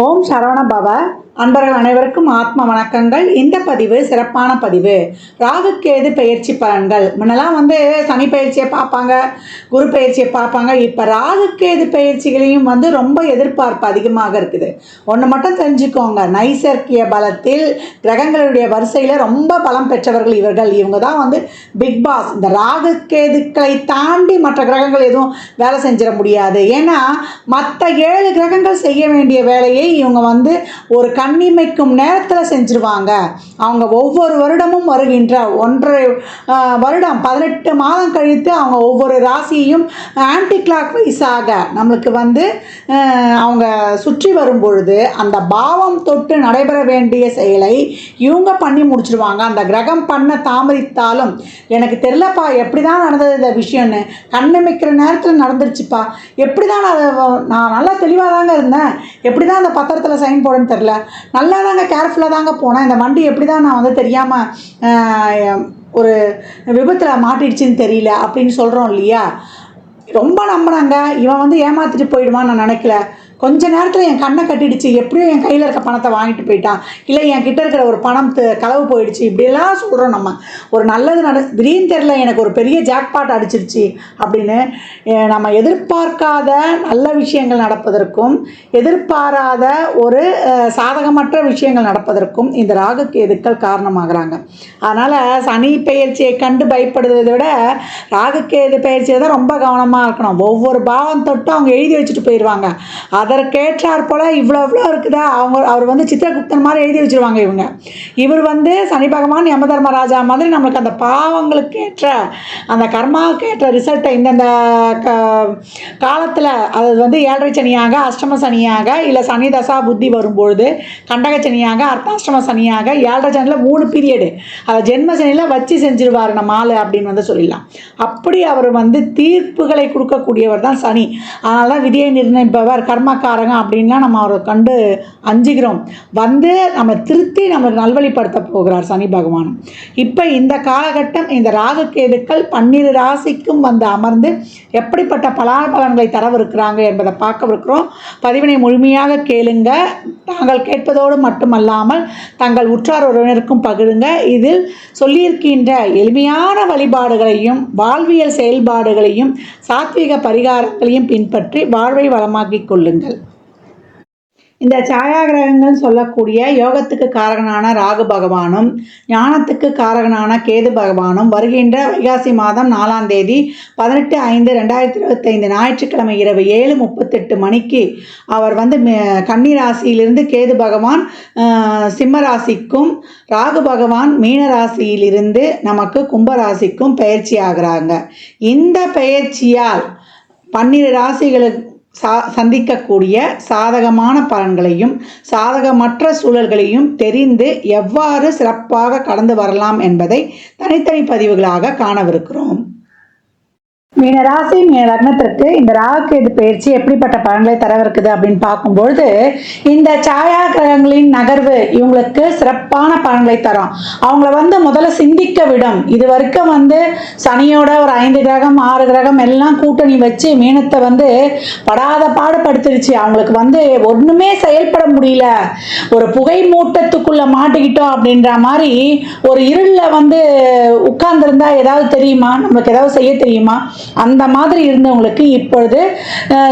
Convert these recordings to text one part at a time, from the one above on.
ஓம் சரவண பவ. அன்பர்கள் அனைவருக்கும் ஆத்ம வணக்கங்கள். இந்த பதிவு சிறப்பான பதிவு. ராகுக்கேது பயிற்சி பலன்கள். முன்னெல்லாம் சனி பயிற்சியை பார்ப்பாங்க, குரு பயிற்சியை பார்ப்பாங்க. இப்போ ராகுக்கேது பயிற்சிகளையும் ரொம்ப எதிர்பார்ப்பு அதிகமாக இருக்குது. ஒன்று மட்டும் தெரிஞ்சுக்கோங்க, நைசர்கிய பலத்தில் கிரகங்களுடைய வரிசையில் ரொம்ப பலம் பெற்றவர்கள் இவர்கள். இவங்க தான் பிக் பாஸ். இந்த ராகுக்கேதுக்களை தாண்டி மற்ற கிரகங்கள் எதுவும் வேலை செஞ்சிட முடியாது. ஏன்னா மற்ற 7 கிரகங்கள் செய்ய வேண்டிய வேலையை இவங்க ஒரு கண்ணிமைக்கும் நேரத்தில் செஞ்சுருவாங்க. அவங்க ஒவ்வொரு வருடமும் வருகின்ற 1.5 வருடம் 18 மாதம் கழித்து அவங்க ஒவ்வொரு ராசியையும் ஆன்டி கிளாக் வைஸாக நம்மளுக்கு அவங்க சுற்றி வரும் பொழுது அந்த பாவம் தொட்டு நடைபெற வேண்டிய செயலை இவங்க பண்ணி முடிச்சிருவாங்க. அந்த கிரகம் பண்ண தாமதித்தாலும் எனக்கு தெரியலப்பா எப்படி தான் நடந்தது இந்த விஷயம்னு, கண்ணிமைக்கிற நேரத்தில் நடந்துருச்சுப்பா, எப்படி தான் நான் நல்லா தெளிவாக தாங்க இருந்தேன், எப்படி தான் அந்த பத்திரத்தில் சைன் போடன்னு தெரில, நல்லா தாங்க கேர்ஃபுல்லாக தாங்க போனேன், இந்த வண்டி எப்படி தான் நான் தெரியாமல் ஒரு விபத்தில் மாட்டிடுச்சின்னு தெரியல அப்படின்னு சொல்கிறோம் இல்லையா. ரொம்ப நம்பினாங்க. இவன் ஏமாற்றிட்டு போயிடுவான்னு நான் நினைக்கல. கொஞ்ச நேரத்தில் என் கண்ணை கட்டிடுச்சு, எப்படியும் என் கையில் இருக்க பணத்தை வாங்கிட்டு போயிட்டான், இல்லை என் கிட்ட இருக்கிற ஒரு பணம் களவு போயிடுச்சு, இப்படியெல்லாம் சொல்கிறோம். நம்ம ஒரு நல்லது திடீர்னு தெரியல, எனக்கு ஒரு பெரிய ஜாக்பாட் அடிச்சிருச்சு அப்படின்னு நம்ம எதிர்பார்க்காத நல்ல விஷயங்கள் நடப்பதற்கும் எதிர்பாராத ஒரு சாதகமற்ற விஷயங்கள் நடப்பதற்கும் இந்த ராகுக்கேதுக்கள் காரணமாகறாங்க. அதனால் சனி பயிற்சியை கண்டு பயப்படுவதை விட ராகுக்கேது பயிற்சியை தான் ரொம்ப கவனமாக இருக்கணும். ஒவ்வொரு பாவம் தொட்டும் அவங்க எழுதி வச்சுட்டு போயிடுவாங்க. அதற்கேற்றார் போல் இவ்வளோ இருக்குதா, அவர் சித்திரகுப்தன் மாதிரி எழுதி வச்சுருவாங்க. இவர் சனி பகவான் யமதர்மராஜா மாதிரி நம்மளுக்கு அந்த பாவங்களுக்கு ஏற்ற அந்த கர்மாவுக்கு ஏற்ற ரிசல்ட்டை இந்தந்த காலத்தில், அது 7.5 சனியாக, அஷ்டம சனியாக, இல்லை சனி தசா புத்தி வரும்பொழுது கண்டக சனியாக, அர்த்தாஷ்டம சனியாக, 7.5 சனியில் 3 பீரியடு அதை ஜென்ம சனியில் வச்சு செஞ்சிருவார் நம்ம ஆள் அப்படின்னு சொல்லிடலாம். அப்படி அவர் தீர்ப்புகளை கொடுக்கக்கூடியவர் தான் சனி. அதனால தான் விதியை நிர்ணயிப்பவர், கர்மக்காரங்க அப்படின்லாம் நம்ம அவரை கண்டு அஞ்சுகிறோம். நம்ம திருத்தி நம்ம நல்வழிப்படுத்த போகிறார் சனி பகவான். இப்போ இந்த காலகட்டம் இந்த ராகுக்கேதுக்கள் 12 ராசிக்கும் அமர்ந்து எப்படிப்பட்ட பலாபலன்களை தரவிருக்கிறாங்க என்பதை பார்க்கவிருக்கிறோம். பதிவினை முழுமையாக கேளுங்க. தாங்கள் கேட்பதோடு மட்டுமல்லாமல் தங்கள் உற்றார் உறவினருக்கும் பகிருங்க. இதில் சொல்லியிருக்கின்ற எளிமையான வழிபாடுகளையும் வாழ்வியல் செயல்பாடுகளையும் சாத்வீக பரிகாரங்களையும் பின்பற்றி வாழ்வை வளமாக்கிக் கொள்ளுங்கள். இந்த சாயா கிரகங்கள் சொல்லக்கூடிய யோகத்துக்கு காரகனான ராகு பகவானும் ஞானத்துக்கு காரகனான கேது பகவானும் வருகின்ற வைகாசி மாதம் 4ஆம் தேதி 18/5/2025 ஞாயிற்றுக்கிழமை இரவு 7:38 மணிக்கு அவர் கன்னி ராசியிலிருந்து கேது பகவான் சிம்ம ராசிக்கும், ராகு பகவான் மீன ராசியிலிருந்து நமக்கு கும்பராசிக்கும் பயிற்சி ஆகிறாங்க. இந்த பயிற்சியால் 12 ராசிகளுக்கு சந்திக்கக்கூடிய சாதகமான பலன்களையும் சாதகமற்ற சூழல்களையும் தெரிந்து எவ்வாறு சிறப்பாக கடந்து வரலாம் என்பதை தனித்தனி பதிவுகளாக காணவிருக்கிறோம். மீனராசி மீன லக்னத்திற்கு இந்த ராகுக்கேது பயிற்சி எப்படிப்பட்ட பலன்களை தரவிருக்குது அப்படின்னு பார்க்கும்பொழுது, இந்த சாயா கிரகங்களின் நகர்வு இவங்களுக்கு சிறப்பான பலன்களை தரும். அவங்கள முதல்ல சிந்திக்க விடும். இது வரைக்கும் சனியோட ஒரு 5 கிரகம் 6 கிரகம் எல்லாம் கூட்டணி வச்சு மீனத்தை படாத பாடுபடுத்திருச்சு. அவங்களுக்கு ஒண்ணுமே செயல்பட முடியல. ஒரு புகை மூட்டத்துக்குள்ள மாட்டிக்கிட்டோம் அப்படின்ற மாதிரி ஒரு இருளில் உட்கார்ந்துருந்தா ஏதாவது தெரியுமா, நம்மளுக்கு ஏதாவது செய்ய தெரியுமா, அந்த மாதிரி இருந்தவங்களுக்கு இப்பொழுது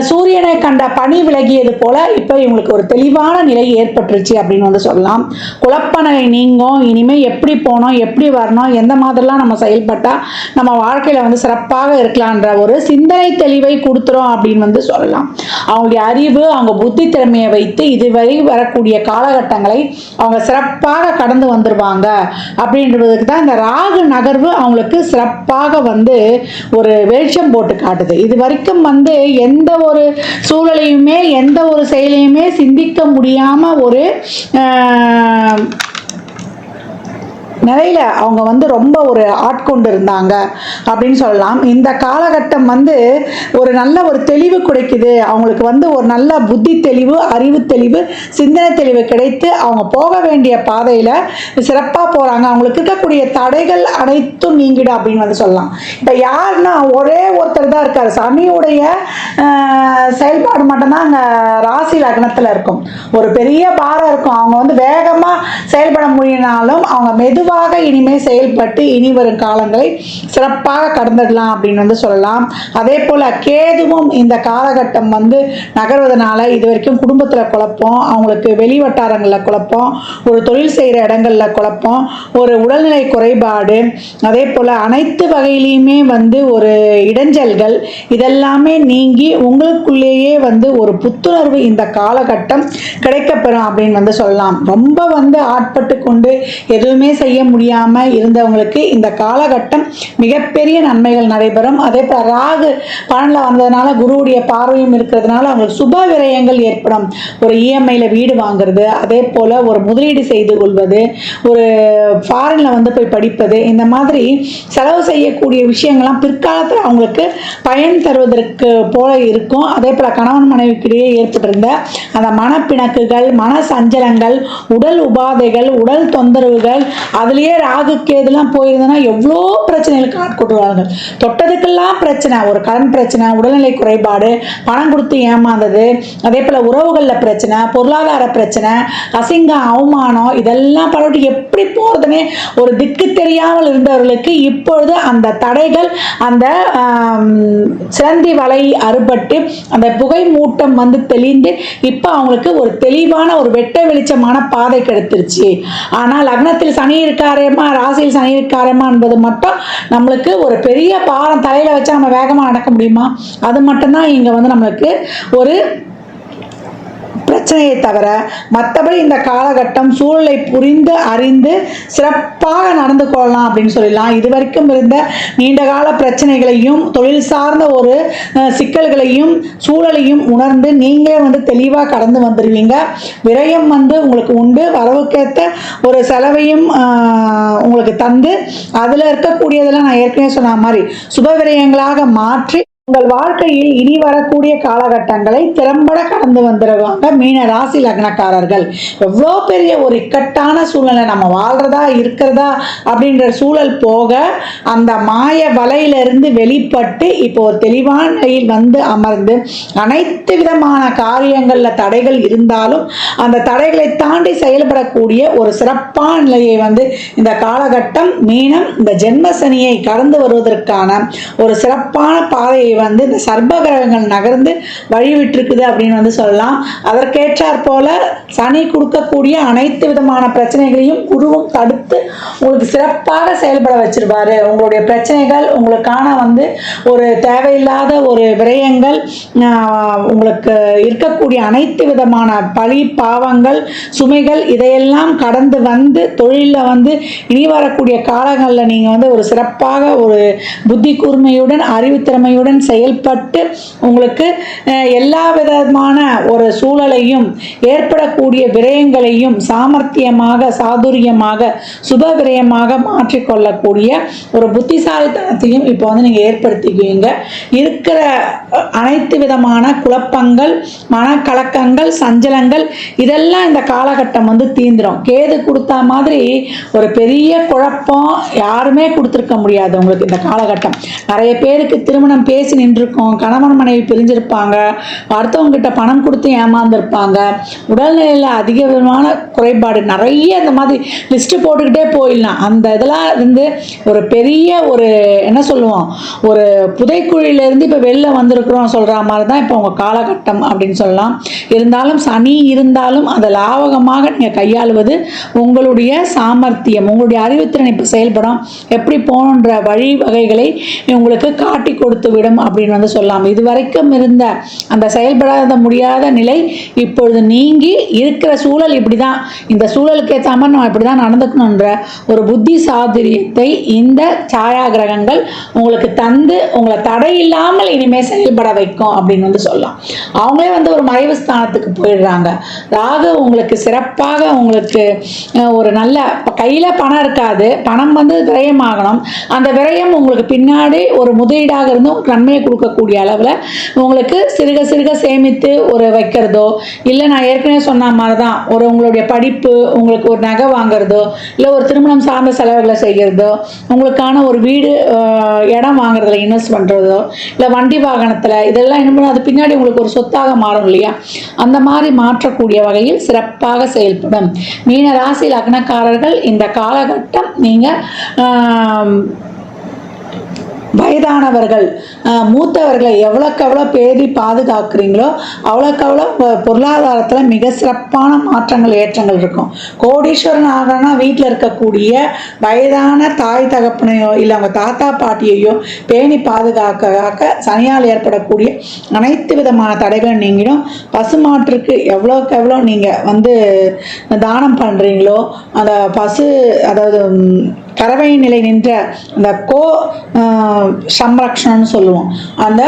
சூரியனை கண்ட பனி விலகியது போல இப்போ இவங்களுக்கு ஒரு தெளிவான நிலை ஏற்பட்டுருச்சு அப்படின்னு சொல்லலாம். குழப்பநிலை நீங்கும். இனிமேல் எப்படி போனோம், எப்படி வரணும், எந்த மாதிரிலாம் நம்ம செயல்பட்டால் நம்ம வாழ்க்கையில் சிறப்பாக இருக்கலான்ற ஒரு சிந்தனை தெளிவை கொடுத்துரும் அப்படின்னு சொல்லலாம். அவங்களுடைய அறிவு, அவங்க புத்தி திறமையை வைத்து இதுவரை வரக்கூடிய காலகட்டங்களை அவங்க சிறப்பாக கடந்து வந்துருவாங்க அப்படின்றதுக்கு தான் இந்த ராகு நகர்வு அவங்களுக்கு சிறப்பாக ஒரு வெளிச்சம் போட்டு காட்டுது. இது வரைக்கும் எந்த ஒரு சூழலையுமே எந்த ஒரு செயலையுமே சிந்திக்க முடியாம ஒரு நிலையில் அவங்க வந்து ரொம்ப ஒரு ஆட்கொண்டு இருந்தாங்க அப்படின்னு சொல்லலாம். இந்த காலகட்டம் வந்து ஒரு நல்ல ஒரு தெளிவு கிடைக்குது அவங்களுக்கு, வந்து ஒரு நல்ல புத்தி தெளிவு, அறிவு தெளிவு, சிந்தனை தெளிவு கிடைத்து அவங்க போக வேண்டிய பாதையில் சிறப்பாக போகிறாங்க. அவங்களுக்கு இருக்கக்கூடிய தடைகள் அனைத்தும் நீங்கிடும் அப்படின்னு வந்து சொல்லலாம். இப்போ யாருன்னா ஒரே ஒருத்தர் தான் இருக்கார். சனியுடைய செயல்பாடு மட்டும்தான் அங்கே ராசி லக்னத்தில் இருக்கும். ஒரு பெரிய பாரம் இருக்கும். அவங்க வந்து வேகமாக செயல்பட முடியினாலும் அவங்க மெதுவாக இனிமேல் செயல்பட்டு இனி வரும் காலங்களை சிறப்பாக கடந்துடலாம் அப்படின்னு வந்து சொல்லலாம். அதே போல் கேதுவும் இந்த காலகட்டம் வந்து நகர்வதனால இது வரைக்கும் குடும்பத்தில் குழப்பம், அவங்களுக்கு வெளி வட்டாரங்களில் குழப்பம், ஒரு தொழில் செய்கிற இடங்களில் குழப்பம், ஒரு உடல்நிலை குறைபாடு, அதே போல் அனைத்து வகையிலையுமே வந்து ஒரு இடைஞ்சல்கள், இதெல்லாமே நீங்கி உங்களுக்குள்ளேயே வந்து ஒரு புத்துணர்வு இந்த காலகட்டம் கிடைக்கப்பெறும் அப்படின்னு வந்து சொல்லலாம். ரொம்ப வந்து ஆட்பட்டு கொண்டு எதுவுமே செய்ய முடியாமல் இருந்தவங்களுக்கு இந்த காலகட்டம் மிகப்பெரிய நன்மைகள் நடைபெறும். அதே போல் ராகு பலனில் வந்ததுனால குருவுடைய பார்வையும் இருக்கிறதுனால அவங்களுக்கு சுப விரயங்கள் ஏற்படும். ஒரு இஎம்ஐயில் வீடு வாங்குறது, அதே போல் ஒரு முதலீடு செய்து கொள்வது, ஒரு ஃபாரினில் வந்து போய் படிப்பது, இந்த மாதிரி செலவு செய்யக்கூடிய விஷயங்கள்லாம் பிற்காலத்தில் அவங்களுக்கு பயன் தருவதற்கு போல இருக்கும். அதே போல் கணவன் மனைவிக்கிடையே ஏற்பட்டிருந்த அந்த மனப்பிணக்குகள், மன சஞ்சலங்கள், உடல் உபாதைகள், உடல் தொந்தரவுகள், அதுலேயே ராகு கேதுலாம் போயிருந்ததுன்னா எவ்வளோ பிரச்சனைகளுக்கு ஆட்கொண்டுருவாங்க. தொட்டதுக்கெல்லாம் பிரச்சனை, ஒரு கடன் பிரச்சனை, உடல்நிலை குறைபாடு, பணம் கொடுத்து ஏமாந்தது, அதே போல் உறவுகளில் பிரச்சனை, பொருளாதார பிரச்சனை, அசிங்கம், அவமானம், இதெல்லாம் பரவிட்டு எப்படி போகிறதுனே ஒரு திக்கு தெரியாமல் இருந்தவர்களுக்கு இப்பொழுது அந்த தடைகள், அந்த சிலந்தி வலை அறுபட்டு அந்த புகை மூட்டம் வந்து தெளிந்து இப்போ அவங்களுக்கு ஒரு தெளிவான ஒரு வெட்ட வெளிச்சமான பாதை கிடைத்துருச்சு. ஆனால் லக்னத்தில் சனி இருக்காரேமா, ராசியில் சனி இருக்காரேமா என்பது மட்டும் நம்மளுக்கு ஒரு பெரிய பாரம் தலையில் வச்சா நம்ம வேகமாக நடக்க முடியுமா? அது மட்டும்தான் இங்கே வந்து நம்மளுக்கு ஒரு பிரச்சனையை தவிர மற்றபடி இந்த காலகட்டம் சூழலை புரிந்து அறிந்து சிறப்பாக நடந்து கொள்ளலாம் அப்படின்னு சொல்லலாம். இதுவரைக்கும் இருந்த நீண்டகால பிரச்சனைகளையும் தொழில் சார்ந்த ஒரு சிக்கல்களையும் சூழலையும் உணர்ந்து நீங்களே வந்து தெளிவாக கடந்து வந்துடுவீங்க. விரயம் வந்து உங்களுக்கு உண்டு, வரவுக்கேற்ற ஒரு செலவையும் உங்களுக்கு தந்து அதில் இருக்கக்கூடியதெல்லாம் நான் ஏற்கனவே சொன்ன மாதிரி சுப விரயங்களாக மாற்றி உங்கள் வாழ்க்கையில் இனி வரக்கூடிய காலகட்டங்களை திறம்பட கடந்து வந்துடுவாங்க மீன ராசி லக்னக்காரர்கள். எவ்வளோ பெரிய ஒரு இக்கட்டான சூழ்நிலை, நம்ம வாழ்றதா இருக்கிறதா அப்படின்ற சூழல் போக அந்த மாய வலையிலிருந்து வெளிப்பட்டு இப்போ ஒரு தெளிவான நிலையில் வந்து அமர்ந்து அனைத்து விதமான காரியங்களில் தடைகள் இருந்தாலும் அந்த தடைகளை தாண்டி செயல்படக்கூடிய ஒரு சிறப்பான நிலையை வந்து இந்த காலகட்டம் மீனம் இந்த ஜென்ம சனியை கடந்து வருவதற்கான ஒரு சிறப்பான பாதையை வந்து இந்த சர்ப கிரகங்கள் நகர்ந்து வழிவிட்டிருக்குது அப்படின்னு வந்து சொல்லலாம். அதற்கேற்றாற் போல சனி கொடுக்கக்கூடிய அனைத்து விதமான பிரச்சனைகளையும் குருவும் தடுத்து உங்களுக்கு சிறப்பாக செயல்பட வச்சிருப்பாரு. உங்களுடைய பிரச்சனைகள், உங்களுக்கான வந்து ஒரு தேவையில்லாத ஒரு விரயங்கள், உங்களுக்கு இருக்கக்கூடிய அனைத்து விதமான பழி பாவங்கள் சுமைகள் இதையெல்லாம் கடந்து வந்து தொழிலில் வந்து இனி வரக்கூடிய காலங்களில் நீங்கள் வந்து ஒரு சிறப்பாக ஒரு புத்தி கூர்மையுடன் அறிவுத்திறமையுடன் செயல்பட்டு உங்களுக்கு எல்லா விதமான ஒரு சூழலையும் ஏற்படக்கூடிய விரயங்களையும் சாமர்த்தியமாக சாதுரியமாக சுப விரயமாக மாற்றிக்கொள்ளக்கூடிய ஒரு புத்திசாலித்தனத்தையும் இப்போ வந்து நீங்கள் ஏற்படுத்திக்குவீங்க. இருக்கிற அனைத்து விதமான குழப்பங்கள், மனக்கலக்கங்கள், சஞ்சலங்கள் இதெல்லாம் இந்த காலகட்டம் வந்து தீந்துடும். கேது கொடுத்தா மாதிரி ஒரு பெரிய குழப்பம் யாருமே கொடுத்துருக்க முடியாது உங்களுக்கு இந்த காலகட்டம். நிறைய பேருக்கு திருமணம் பேசி நின்றுருக்கோம், கணவன் மனைவி பிரிஞ்சிருப்பாங்க, அடுத்தவங்ககிட்ட பணம் கொடுத்து ஏமாந்துருப்பாங்க, உடல்நிலையில் அதிக விதமான குறைபாடு, நிறைய இந்த மாதிரி லிஸ்ட்டு போட்டுக்கிட்டே போயிடலாம். அந்த இதெல்லாம் இருந்து ஒரு பெரிய ஒரு என்ன சொல்லுவோம், ஒரு புதைக்குழியிலேருந்து இப்போ வெளில வந்திருக்கிறோம் சொல்கிற மாதிரி தான் இப்போ உங்கள் காலகட்டம் அப்படின்னு சொல்லலாம். இருந்தாலும் சனி இருந்தாலும் அதை லாவகமாக நீங்கள் கையாளுவது உங்களுடைய சாமர்த்தியம், உங்களுடைய அறிவுத்திறன் இப்போ செயல்படும். எப்படி போகணுன்ற வழிவகைகளை உங்களுக்கு காட்டி கொடுத்து விடும் செயல்படும் அப்படின்னு வந்து சொல்லலாம். இதுவரைக்கும் இருந்த அந்த செயல்படாத முடியாத நிலை இப்பொழுது நீங்கி இருக்கிற சூழல் இப்படி தான், இந்த சூழலுக்கு ஏற்ற மாதிரி நம்ம இப்படி தான் நடந்துக்கணுன்ற ஒரு புத்தி சாதுரியத்தை இந்த சாயா கிரகங்கள் உங்களுக்கு தந்து உங்களை தடை இல்லாமல் இனிமேல் செயல்பட வைக்கும் அப்படின்னு வந்து சொல்லலாம். அவங்களே வந்து ஒரு மறைவு ஸ்தானத்துக்கு போயிடுறாங்க. ராகு உங்களுக்கு சிறப்பாக உங்களுக்கு ஒரு நல்ல கையில் பணம் இருக்காது, பணம் வந்து விரயமாகணும். அந்த விரயம் உங்களுக்கு பின்னாடி ஒரு முதலீடாக இருந்து உங்களுக்கு நன்மையை கொடுக்கக்கூடிய அளவில் உங்களுக்கு சிறுக சிறுக சேமித்து ஒரு வைக்கிறதோ, இல்லை நான் ஏற்கனவே சொன்ன மாதிரி தான் ஒரு உங்களுடைய படிப்பு, உங்களுக்கு ஒரு நகை வாங்குறதோ, இல்லை ஒரு திருமணம் சார்ந்த செலவுகளை செய்கிறதோ, உங்களுக்கான ஒரு வீடு இடம் வாங்குறதுல இன்வெஸ்ட் பண்ணுறதோ, இல்லை வண்டி வாகனத்தில் இதெல்லாம் என்ன அது பின்னாடி உங்களுக்கு ஒரு சொத்தாக மாறும் இல்லையா, அந்த மாதிரி மாற்றக்கூடிய வகையில் சிறப்பாக செயல்படும். மீன ராசி லக்னக்காரர்கள் இந்த காலகட்டம் நீங்கள் வயதானவர்கள் மூத்தவர்களை எவ்வளோக்கு எவ்வளோ பேதி பாதுகாக்கிறீங்களோ அவ்வளோக்கு அவ்வளோ பொருளாதாரத்தில் மிக சிறப்பான மாற்றங்கள் ஏற்றங்கள் இருக்கும். கோடீஸ்வரன் ஆகணும்னா வீட்டில் இருக்கக்கூடிய வயதான தாய் தகப்பனையோ இல்லை அவங்க தாத்தா பாட்டியையோ பேணி பாதுகாக்க சனியால் ஏற்படக்கூடிய அனைத்து விதமான தடைகளும் நீங்கிடும். பசுமாற்றுக்கு எவ்வளோக்கு எவ்வளோ நீங்கள் வந்து தானம் பண்ணுறீங்களோ அந்த பசு, அதாவது கறவை நிலை நின்ற அந்த சம்ரக்ஷணம்னு சொல்லுவோம், அந்த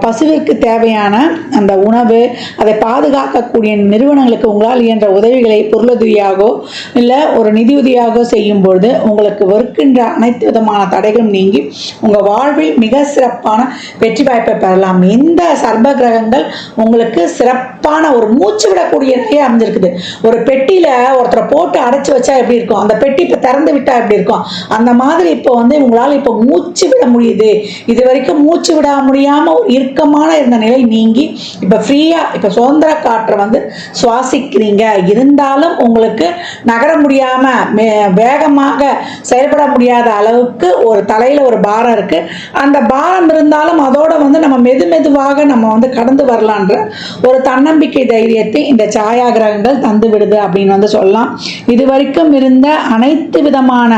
பசுவிற்கு தேவையான அந்த உணவு அதை பாதுகாக்கக்கூடிய நிறுவனங்களுக்கு உங்களால் இயன்ற உதவிகளை பொருளுதவியாகவோ இல்லை ஒரு நிதியுதவியாகவோ செய்யும்பொழுது உங்களுக்கு வருகின்ற அனைத்து விதமான தடைகளும் நீங்கி உங்கள் வாழ்வில் மிக சிறப்பான வெற்றி வாய்ப்பை பெறலாம். இந்த சர்ப கிரகங்கள் உங்களுக்கு சிறப்பான ஒரு மூச்சு விடக்கூடிய நிலையை அமைஞ்சிருக்குது. ஒரு பெட்டியில் ஒருத்தரை போட்டு அடைச்சி வச்சா எப்படி இருக்கும், அந்த பெட்டி இப்போ திறந்து விட்டா எப்படி இருக்கும், அந்த மாதிரி இப்போ வந்து உங்களால் இப்போ மூச்சு விட முடியுது. இது வரைக்கும் மூச்சு விட முடியாம இறுக்கமான இருந்த நிலை நீங்கி இப்ப ஃப்ரீயா இப்ப சுதந்திர காற்றை வந்து சுவாசிக்கிறீங்க. இருந்தாலும் உங்களுக்கு நகர முடியாம வேகமாக செயல்பட முடியாத அளவுக்கு ஒரு தலையில ஒரு பாரம் இருக்கு. அந்த பாரம் இருந்தாலும் அதோட வந்து நம்ம மெதுவாக நம்ம வந்து கடந்து வரலான்ற ஒரு தன்னம்பிக்கை தைரியத்தை இந்த சாயா கிரகங்கள் தந்து விடுது அப்படின்னு வந்து சொல்லலாம். இது வரைக்கும் இருந்த அனைத்து விதமான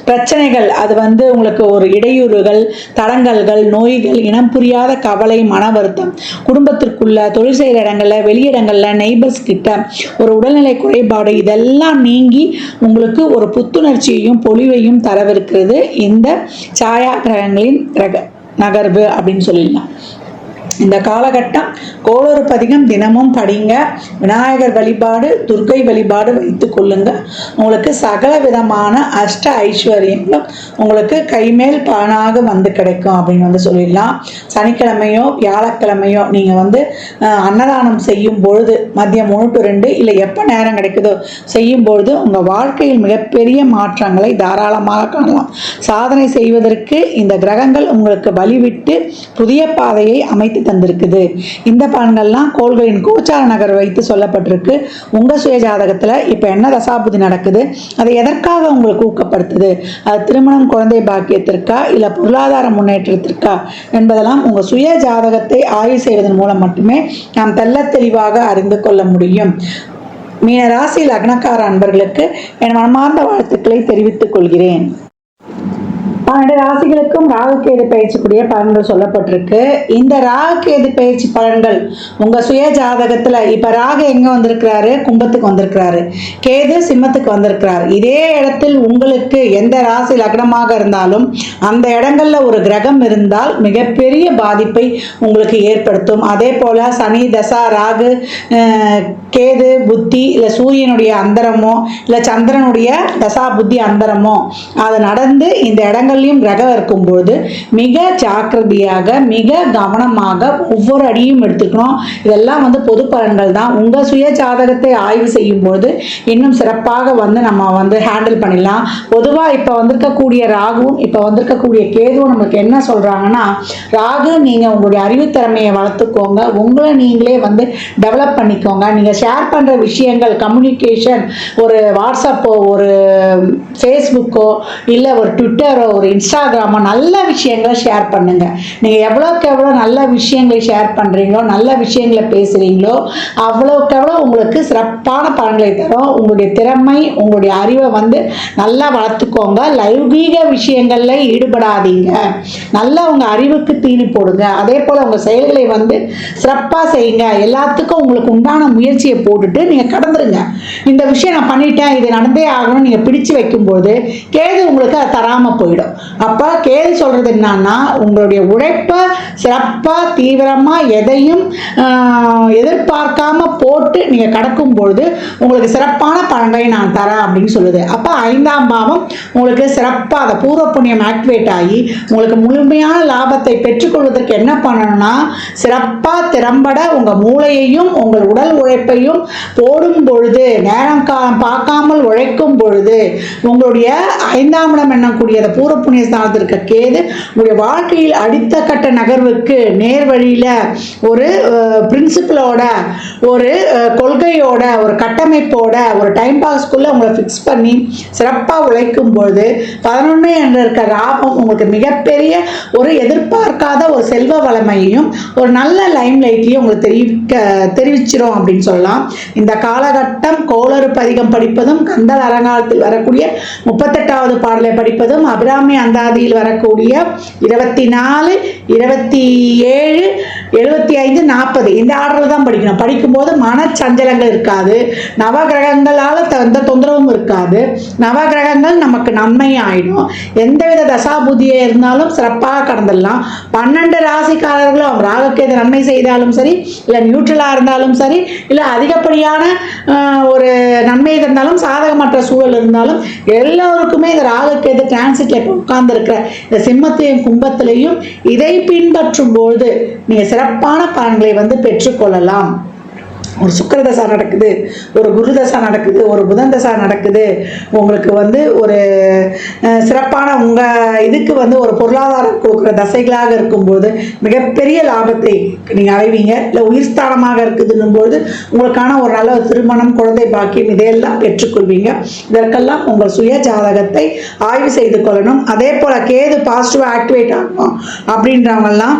பிரச்சனைகள், அது வந்து உங்களுக்கு ஒரு இடையூறுகள், தடங்கல்கள், நோய்கள், இனம் புரியாத கவலை, மன வருத்தம், குடும்பத்திற்குள்ள, தொழில் செய்கிற இடங்கள்ல, வெளியிடங்கள்ல, நெய்பர்ஸ் கிட்ட ஒரு உடல்நிலை குறைபாடு, இதெல்லாம் நீங்கி உங்களுக்கு ஒரு புத்துணர்ச்சியையும் பொலிவையும் தரவிருக்கிறது இந்த சாயா கிரகங்களின் நகர்வு அப்படின்னு சொல்லிடலாம். இந்த காலகட்டம் கோளறு பதிகம் தினமும் படிங்க, விநாயகர் வழிபாடு, துர்க்கை வழிபாடு வைத்து கொள்ளுங்க. உங்களுக்கு சகல விதமான அஷ்ட ஐஸ்வர்யங்களும் உங்களுக்கு கைமேல் பலனாக வந்து கிடைக்கும் அப்படின்னு வந்து சொல்லிடலாம். சனிக்கிழமையோ வியாழக்கிழமையோ நீங்கள் வந்து அன்னதானம் செய்யும் பொழுது மதியம் 1 to 2 இல்லை எப்போ நேரம் கிடைக்குதோ செய்யும் பொழுது உங்கள் வாழ்க்கையில் மிகப்பெரிய மாற்றங்களை தாராளமாக காணலாம். சாதனை செய்வதற்கு இந்த கிரகங்கள் உங்களுக்கு வழிவிட்டு புதிய பாதையை அமைத்து தந்திருக்குது. இந்த பலன்கள்லாம் கோள்களின் கோச்சார நகர் வைத்து சொல்லப்பட்டிருக்கு. உங்க சுய ஜாதகத்துல இப்ப என்ன தசாபுதி நடக்குது, அதை எதற்காக உங்களுக்கு ஊக்கப்படுத்துது, அது திருமணம், குழந்தை பாக்கியத்திற்கா இல்ல பொருளாதார முன்னேற்றத்திற்கா என்பதெல்லாம் உங்க சுய ஜாதகத்தை ஆய்வு செய்வதன் மூலம் மட்டுமே நாம் தெள்ள தெளிவாக அறிந்து கொள்ள முடியும். மீன ராசி லக்னக்கார அன்பர்களுக்கு என் மனமார்ந்த வாழ்த்துக்களை தெரிவித்துக் கொள்கிறேன். 12 ராசிகளுக்கும் ராகுகேது பயிற்சிக்குரிய பலன்கள் சொல்லப்பட்டிருக்கு. இந்த ராகுகேது பயிற்சி பலன்கள் உங்க சுய ஜாதகத்துல இப்ப ராகு எங்க வந்திருக்கிறாரு, கும்பத்துக்கு வந்திருக்கிறாரு, கேது சிம்மத்துக்கு வந்திருக்கிறார். இதே இடத்தில் உங்களுக்கு எந்த ராசி லக்னமாக இருந்தாலும் அந்த இடங்கள்ல ஒரு கிரகம் இருந்தால் மிகப்பெரிய பாதிப்பை உங்களுக்கு ஏற்படுத்தும். அதே போல சனி தசா ராகு கேது புத்தி இல்லை சூரியனுடைய அந்தரமோ இல்லை சந்திரனுடைய தசா புத்தி அந்தரமோ அது நடந்து இந்த இடங்கள் கிரகம் இருக்கும்போது மிக ஜாக்கிரதையாக மிக கவனமாக ஒவ்வொரு அடியும் எடுத்துக்கணும். இதெல்லாம் வந்து பொது பலன்கள் தான். உங்க சுய ஜாதகத்தை ஆய்வு செய்யும் போது இன்னும் சிறப்பாக வந்து நம்ம வந்து ஹேண்டில் பண்ணிடலாம். பொதுவாக இப்போ வந்திருக்கக்கூடிய ராகுவும் இப்போ வந்திருக்கக்கூடிய கேதுவும் நமக்கு என்ன சொல்றாங்கன்னா, ராகு நீங்க உங்களுடைய அறிவுத்திறமையை வளர்த்துக்கோங்க, உங்களை நீங்களே வந்து டெவலப் பண்ணிக்கோங்க. நீங்க ஷேர் பண்ற விஷயங்கள் கம்யூனிகேஷன், ஒரு வாட்ஸ்அப்போ ஒரு ஃபேஸ்புக்கோ இல்லை ஒரு ட்விட்டரோ ஒரு இன்ஸ்டாகிராமோ நல்ல விஷயங்களை ஷேர் பண்ணுங்கள். நீங்கள் எவ்வளோக்கு எவ்வளோ நல்ல விஷயங்களை ஷேர் பண்ணுறீங்களோ, நல்ல விஷயங்களை பேசுகிறீங்களோ, அவ்வளோக்கு எவ்வளோ உங்களுக்கு சிறப்பான பலன்களை தரும். உங்களுடைய திறமை, உங்களுடைய அறிவை வந்து நல்லா வளர்த்துக்கோங்க. லௌகீக விஷயங்களில் ஈடுபடாதீங்க. நல்லா உங்கள் அறிவுக்கு தீனி போடுங்க. அதே போல் உங்கள் செயல்களை வந்து சிறப்பாக செய்யுங்க. எல்லாத்துக்கும் உங்களுக்கு உண்டான முயற்சியை போட்டுட்டு நீங்கள் கடந்துருங்க. இந்த விஷயம் நான் பண்ணிட்டேன், இது நடந்தே ஆகணும் நீங்கள் பிடிச்சு வைக்கும்போது கேது உங்களுக்கு அதை தராமல் போயிடும். அப்போ கேது சொல்கிறது என்னன்னா, உங்களுடைய உழைப்பை சிறப்பாக தீவிரமாக எதையும் எதிர்பார்க்காம போட்டு நீங்கள் கடக்கும் பொழுது உங்களுக்கு சிறப்பான பலன்களை நான் தரேன் அப்படின்னு சொல்லுது. அப்போ 5ஆம் பாவம் உங்களுக்கு சிறப்பாக அந்த பூர்வ புண்ணியம் ஆக்டிவேட் ஆகி உங்களுக்கு முழுமையான லாபத்தை பெற்றுக்கொள்வதற்கு என்ன பண்ணணும்னா, சிறப்பாக திறம்பட உங்கள் மூளையையும் உங்கள் உடல் உழைப்பையும் போடும் பொழுது, நேரம் காலம் பார்க்காமல் உழைக்கும் பொழுது உங்களுடைய 5ஆம் இடம் என்னக்கூடிய அந்த பூர்வ புண்ணிய ஸ்தானத்தில் இருக்க கேது உங்களுடைய வாழ்க்கையில் அடுத்த கட்ட நகர்வுக்கு நேர் வழியில் ஒரு பிரின்சிபலோட, ஒரு கொள்கையோட, ஒரு கட்டமைப்போட, ஒரு டைம் பாஸ்க்குள்ள உங்களை ஃபிக்ஸ் பண்ணி சிறப்பாக உழைக்கும் பொழுது 11 என்ற இருக்க லாபம் உங்களுக்கு மிகப்பெரிய ஒரு எதிர்பார்க்காத ஒரு செல்வ வளமையையும் ஒரு நல்ல லைம் லைட்லையும் உங்களுக்கு தெரிவிச்சிடும் அப்படின்னு சொல்லலாம். இந்த காலகட்டம் கோளறு பதிகம் படிப்பதும், கந்தல் அலங்காரத்தில் வரக்கூடிய 38வது பாடலை படிப்பதும், அபிராமி அந்தாதியில் வரக்கூடிய 24, 27, 75, 40 இந்த ஆர்டரில் தான் படிக்கணும். படிக்கும்போது மனச்சஞ்சலங்கள் இருக்காது. நவகிரகங்களால் எந்த தொந்தரவும் இருக்காது. நவகிரகங்கள் நமக்கு நன்மை ஆயிடும். எந்தவித தசாபுதியே இருந்தாலும் சிறப்பாக கடந்துடலாம். 12 ராசிக்காரர்களும் ராகுக்கேது நன்மை செய்தாலும் சரி, இல்லை நியூட்ரலாக இருந்தாலும் சரி, இல்லை அதிகப்படியான ஒரு நன்மை இருந்தாலும், சாதகமற்ற சூழல் இருந்தாலும், எல்லோருக்குமே இந்த ராகுக்கேது டிரான்சிட்ல உட்கார்ந்து இருக்கிற இந்த சிம்மத்தையும் கும்பத்திலையும் இதை பின்பற்றும் போது நீங்கள் சிறப்பான பலன்களை வந்து பெற்றுக்கொள்ளலாம். ஒரு சுக்கிர தசை நடக்குது, ஒரு குரு தசை நடக்குது, ஒரு புதன் தசை நடக்குது, உங்களுக்கு வந்து ஒரு சிறப்பான உங்கள் இதுக்கு வந்து ஒரு பொருளாதாரம் கொடுக்குற தசைகளாக இருக்கும்போது மிகப்பெரிய லாபத்தை நீங்கள் அடைவீங்க. இல்லை உயிர் ஸ்தானமாக இருக்குதுன்னும் போது உங்களுக்கான ஒரு நல்ல திருமணம், குழந்தை பாக்கியம் இதையெல்லாம் பெற்றுக்கொள்வீங்க. இதற்கெல்லாம் உங்கள் சுய ஜாதகத்தை ஆய்வு செய்து கொள்ளணும். அதே போல் கேது பாசிட்டிவாக ஆக்டிவேட் ஆகணும் அப்படின்றவங்கெல்லாம்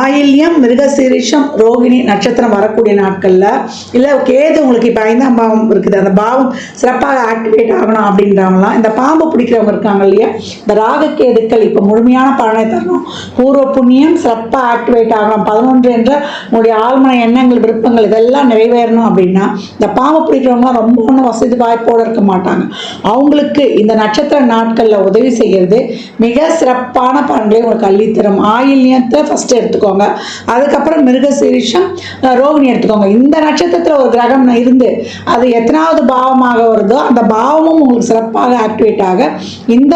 ஆயில்யம், மிருகசீரிஷம், ரோகிணி நட்சத்திரம் வரக்கூடிய நாட்களில், இல்லை கேது உங்களுக்கு இப்போ 5ஆம் பாவம் இருக்குது, அந்த பாவம் சிறப்பாக ஆக்டிவேட் ஆகணும் அப்படின்றவங்களாம், இந்த பாம்பு பிடிக்கிறவங்க இருக்காங்க இல்லையா, இந்த ராகுக்கேதுக்கள் இப்போ முழுமையான பலனை தரணும். பூர்வ புண்ணியம் சிறப்பாக ஆக்டிவேட் ஆகணும். 11 என்ற உங்களுடைய ஆழ்மன எண்ணங்கள், விருப்பங்கள் இதெல்லாம் நிறைவேறணும் அப்படின்னா, இந்த பாம்பு பிடிக்கிறவங்களாம் ரொம்ப ஒன்றும் வசதி வாய்ப்போடு இருக்க மாட்டாங்க. அவங்களுக்கு இந்த நட்சத்திர நாட்களில் உதவி செய்கிறது மிக சிறப்பான பலன்களை உங்களுக்கு அள்ளித்தரும். ஆயில்யத்தை ஃபஸ்ட்டு எடுத்துக்கோங்க, அதுக்கப்புறம் மிருகசீரிஷம், ரோகிணி எடுத்துக்கோங்க. இந்த நட்சத்திரத்தில் ஒரு கிரகம் இருந்து அது எத்தனாவது பாவமாக வருதோ அந்த பாவமும் உங்களுக்கு சிறப்பாக ஆக்டிவேட் ஆக இந்த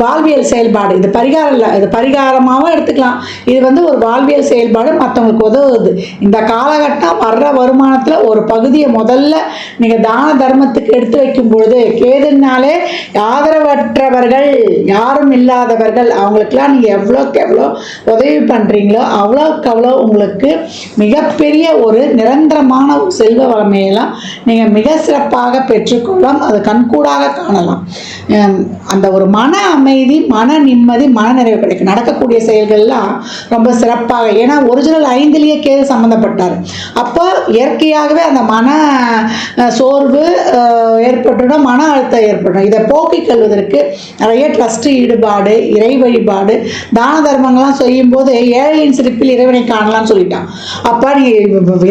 வாழ்வியல் செயல்பாடு, இது பரிகாரம் இல்லை, இது பரிகாரமாகவும் எடுத்துக்கலாம். இது வந்து ஒரு வாழ்வியல் செயல்பாடு, மற்றவங்களுக்கு உதவுது. இந்த காலகட்டம் வர்ற வருமானத்தில் ஒரு பகுதியை முதல்ல நீங்கள் தான தர்மத்துக்கு எடுத்து வைக்கும் பொழுது, கேதுனாலே ஆதரவற்றவர்கள், யாரும் இல்லாதவர்கள், அவங்களுக்கெல்லாம் நீங்கள் எவ்வளோக்கு எவ்வளோ உதவி பண்ணுறீங்களோ அவ்வளோக்கு அவ்வளோ உங்களுக்கு மிகப்பெரிய ஒரு நிரந்தரமான செல்வ வளமையெல்லாம் நீங்கள் மிக சிறப்பாக பெற்றுக்கொள்ளலாம். அது கண்கூடாக காணலாம். அந்த ஒரு மன அமைதி, மன நிம்மதி, மன நிறைவு கிடைக்கும். நடக்கக்கூடிய செயல்கள்லாம் ரொம்ப சிறப்பாக, ஏன்னா ஒரிஜினல் 5லேயே கேது சம்மந்தப்பட்டார். அப்போ இயற்கையாகவே அந்த மன சோர்வு ஏற்பட்டுடும், மன அழுத்தம் ஏற்படும். இதை போக்கிக் கொள்வதற்கு நிறைய ட்ரஸ்ட் ஈடுபாடு, இறை வழிபாடு, தான தர்மங்கள்லாம் செய்யும்போது ஏழையின் சிரிப்பில் இறைவனை காணலாம்னு சொல்லிட்டான். அப்போ நீங்கள்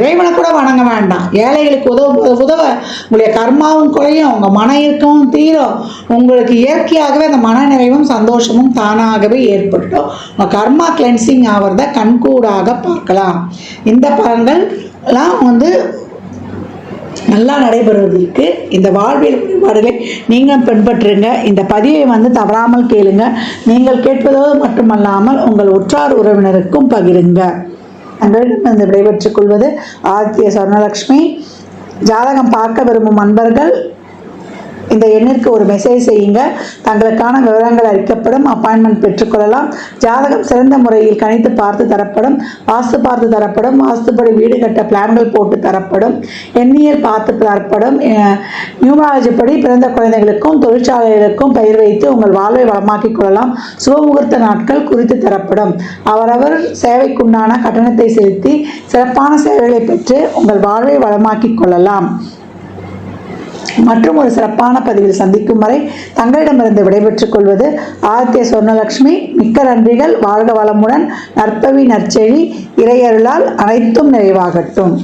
இறைவனை கூட வணங்க வேண்டாம், ஏழைகளுக்கு உதவ உங்களுடைய கர்மாவும் குறையும், உங்கள் மன இறுக்கமும் தீரும், உங்களுக்கு இயற்கையாகவே அந்த மன நிறைவும் சந்தோஷமும் தானாகவே ஏற்பட்டுடும். உங்கள் கர்மா கிளென்சிங் ஆகிறத கண்கூடாக பார்க்கலாம். இந்த பலன்கள் எல்லாம் வந்து நல்லா நடைபெறுவதற்கு இந்த வாழ்வியல் வழிபாடுகளை நீங்கள் பின்பற்றுங்க. இந்த பதிவை வந்து தவறாமல் கேளுங்க. நீங்கள் கேட்பதோடு மட்டுமல்லாமல் உங்கள் உற்றார் உறவினருக்கும் பகிருங்க. அந்த விடைபெற்றுக் கொள்வது ஆதித்ய சொர்ணலக்ஷ்மி. ஜாதகம் பார்க்க விரும்பும் அன்பர்கள் இந்த எண்ணிற்கு ஒரு மெசேஜ் செய்யுங்க. தங்களுக்கான விவரங்கள் அளிக்கப்படும். அப்பாயின்மெண்ட் பெற்றுக்கொள்ளலாம். ஜாதகம் சிறந்த முறையில் கணித்து பார்த்து தரப்படும். வாஸ்து பார்த்து தரப்படும். வாஸ்துப்படி வீடு கட்ட பிளான்கள் போட்டு தரப்படும். எண்ணியல் பார்த்து தரப்படும். நியூமராலஜி படி பிறந்த குழந்தைகளுக்கும் தொழிற்சாலைகளுக்கும் பெயர் வைத்து உங்கள் வாழ்வை வளமாக்கிக் கொள்ளலாம். சுபமுகூர்த்த நாட்கள் குறித்து தரப்படும். அவரவர் சேவைக்குண்டான கட்டணத்தை செலுத்தி சிறப்பான சேவைகளை பெற்று உங்கள் வாழ்வை வளமாக்கிக் கொள்ளலாம். மற்றும் ஒரு சிறப்பான பதிவில் சந்திக்கும் வரை தங்களிடமிருந்து விடைபெற்றுக் கொள்வது ஆதித்ய சொர்ணலட்சுமி. மிக்க நன்றிகள். வாழ்க வளமுடன். நற்பவி நற்செழி. இறையருளால் அனைத்தும் நிறைவாகட்டும்.